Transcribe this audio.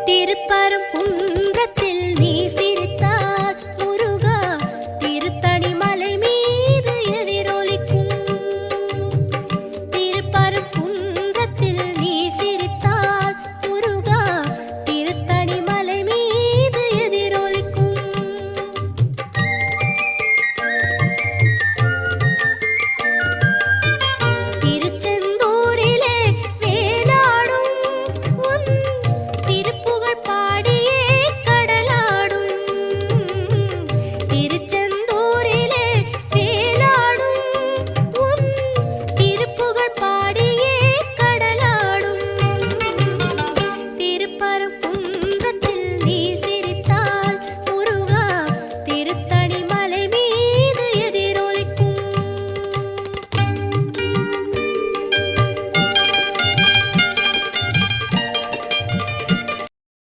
திருப்பரங்குன்றத்தில் நீ சிரித்தால் முருகா திருத்தணி மலை மீது எதிரொலிக்கும். திருப்பரங்குன்றத்தில் நீ சிரித்தால் முருகா திருத்தணி மலை மீது எதிரொலிக்கும். திருச்செந்தூரிலே வேலாடும் உன் திருப்புகழ் பாடியே கடலாடும். திருச்செந்தூரிலே வேலாடும் உன் திருப்புகழ் பாடியே கடலாடும். திருப்பரங்குன்றத்தில்